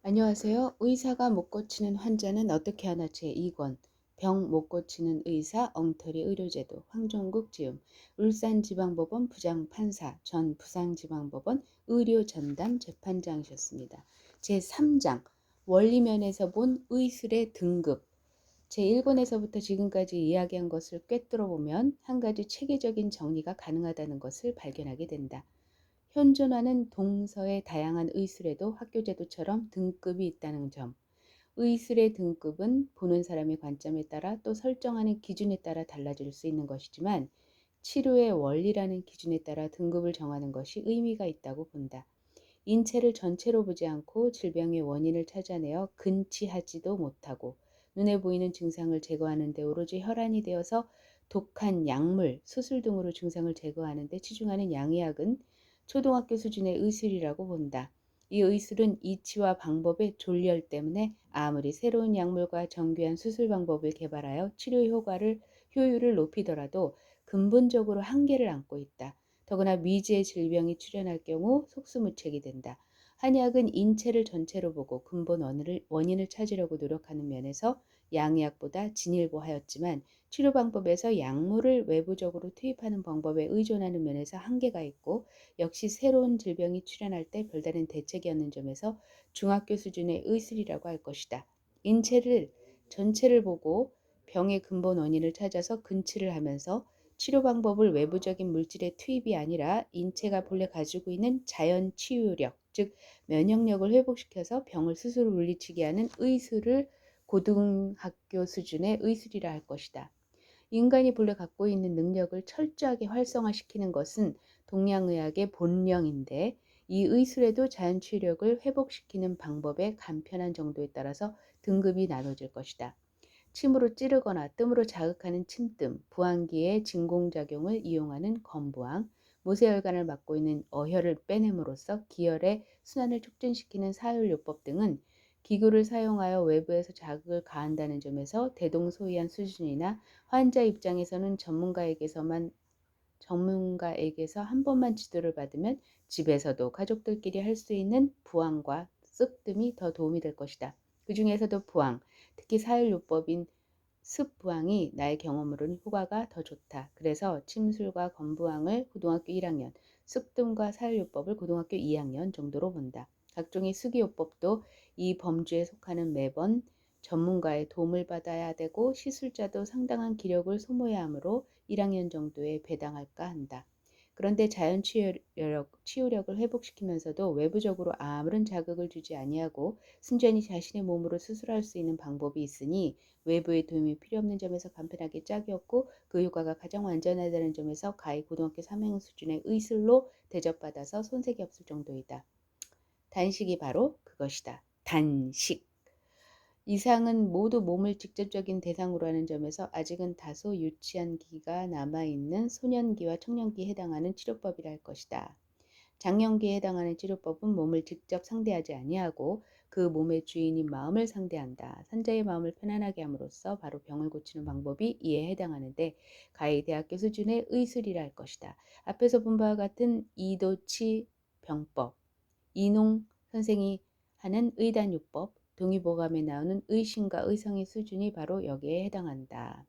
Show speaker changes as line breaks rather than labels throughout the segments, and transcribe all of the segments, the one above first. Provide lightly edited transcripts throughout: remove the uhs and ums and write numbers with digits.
안녕하세요. 의사가 못 고치는 환자는 어떻게 하나 제2권 병 못 고치는 의사 엉터리 의료제도 황종국 지음 울산지방법원 부장판사 전 부산지방법원 의료전담 재판장이셨습니다. 제3장 원리면에서 본 의술의 등급 제1권에서부터 지금까지 이야기한 것을 꿰뚫어 보면 한 가지 체계적인 정리가 가능하다는 것을 발견하게 된다. 현존하는 동서의 다양한 의술에도 학교제도처럼 등급이 있다는 점. 의술의 등급은 보는 사람의 관점에 따라 또 설정하는 기준에 따라 달라질 수 있는 것이지만 치료의 원리라는 기준에 따라 등급을 정하는 것이 의미가 있다고 본다. 인체를 전체로 보지 않고 질병의 원인을 찾아내어 근치하지도 못하고 눈에 보이는 증상을 제거하는 데 오로지 혈안이 되어서 독한 약물, 수술 등으로 증상을 제거하는 데 치중하는 양의학은 초등학교 수준의 의술이라고 본다. 이 의술은 이치와 방법의 졸렬 때문에 아무리 새로운 약물과 정교한 수술 방법을 개발하여 치료 효율을 높이더라도 근본적으로 한계를 안고 있다. 더구나 미지의 질병이 출현할 경우 속수무책이 된다. 한의학은 인체를 전체로 보고 근본 원인을 찾으려고 노력하는 면에서 양의학보다 진일보하였지만 치료 방법에서 약물을 외부적으로 투입하는 방법에 의존하는 면에서 한계가 있고 역시 새로운 질병이 출현할 때 별다른 대책이 없는 점에서 중학교 수준의 의술이라고 할 것이다. 인체를 전체를 보고 병의 근본 원인을 찾아서 근치를 하면서 치료 방법을 외부적인 물질의 투입이 아니라 인체가 본래 가지고 있는 자연 치유력, 즉 면역력을 회복시켜서 병을 스스로 물리치게 하는 의술을 고등학교 수준의 의술이라 할 것이다. 인간이 본래 갖고 있는 능력을 철저하게 활성화시키는 것은 동양의학의 본령인데 이 의술에도 자연치유력을 회복시키는 방법의 간편한 정도에 따라서 등급이 나눠질 것이다. 침으로 찌르거나 뜸으로 자극하는 침뜸, 부항기의 진공작용을 이용하는 건부항, 모세혈관을 막고 있는 어혈을 빼냄으로써 기혈의 순환을 촉진시키는 사혈요법 등은 기구를 사용하여 외부에서 자극을 가한다는 점에서 대동소이한 수준이나 환자 입장에서는 전문가에게서 한 번만 지도를 받으면 집에서도 가족들끼리 할 수 있는 부항과 쓱뜸이 더 도움이 될 것이다. 그 중에서도 부항, 특히 사혈요법인 습부항이 나의 경험으로는 효과가 더 좋다. 그래서 침술과 건부항을 고등학교 1학년, 습뜸과 사혈요법을 고등학교 2학년 정도로 본다. 각종의 수기요법도 이 범주에 속하는 매번 전문가의 도움을 받아야 되고 시술자도 상당한 기력을 소모해야 하므로 1학년 정도에 배당할까 한다. 그런데 자연 치유력을 회복시키면서도 외부적으로 아무런 자극을 주지 아니하고 순전히 자신의 몸으로 수술할 수 있는 방법이 있으니 외부의 도움이 필요 없는 점에서 간편하게 짝이었고 그 효과가 가장 완전하다는 점에서 가히 고등학교 3학년 수준의 의술로 대접받아서 손색이 없을 정도이다. 단식이 바로 그것이다. 단식. 이상은 모두 몸을 직접적인 대상으로 하는 점에서 아직은 다소 유치한 기가 남아있는 소년기와 청년기에 해당하는 치료법이라 할 것이다. 장년기에 해당하는 치료법은 몸을 직접 상대하지 아니하고 그 몸의 주인인 마음을 상대한다. 산자의 마음을 편안하게 함으로써 바로 병을 고치는 방법이 이에 해당하는데 가히 대학교 수준의 의술이라 할 것이다. 앞에서 본 바와 같은 이도치 병법, 이농 선생이 하는 의단요법, 동의보감에 나오는 의심과 의성의 수준이 바로 여기에 해당한다.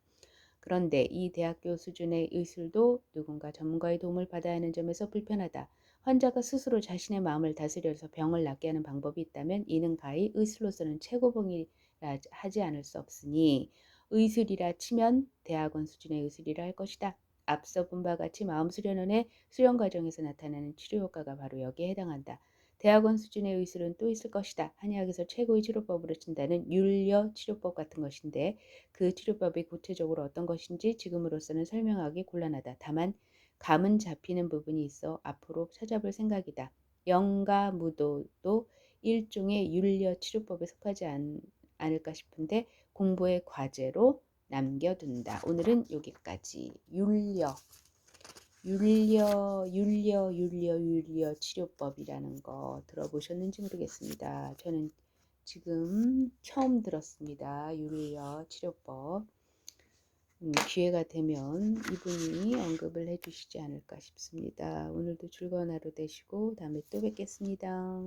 그런데 이 대학교 수준의 의술도 누군가 전문가의 도움을 받아야 하는 점에서 불편하다. 환자가 스스로 자신의 마음을 다스려서 병을 낫게 하는 방법이 있다면 이는 가히 의술로서는 최고봉이라 하지 않을 수 없으니 의술이라 치면 대학원 수준의 의술이라 할 것이다. 앞서 본 바와 같이 마음 수련원의 수련 과정에서 나타나는 치료 효과가 바로 여기에 해당한다. 대학원 수준의 의술은 또 있을 것이다. 한의학에서 최고의 치료법으로 친다는 율려 치료법 같은 것인데 그 치료법이 구체적으로 어떤 것인지 지금으로서는 설명하기 곤란하다. 다만 감은 잡히는 부분이 있어 앞으로 찾아볼 생각이다. 영가무도도 일종의 율려 치료법에 속하지 않을까 싶은데 공부의 과제로 남겨둔다. 오늘은 여기까지. 율려 치료법이라는 거 들어보셨는지 모르겠습니다. 저는 지금 처음 들었습니다. 율려 치료법. 기회가 되면 이분이 언급을 해주시지 않을까 싶습니다. 오늘도 즐거운 하루 되시고 다음에 또 뵙겠습니다.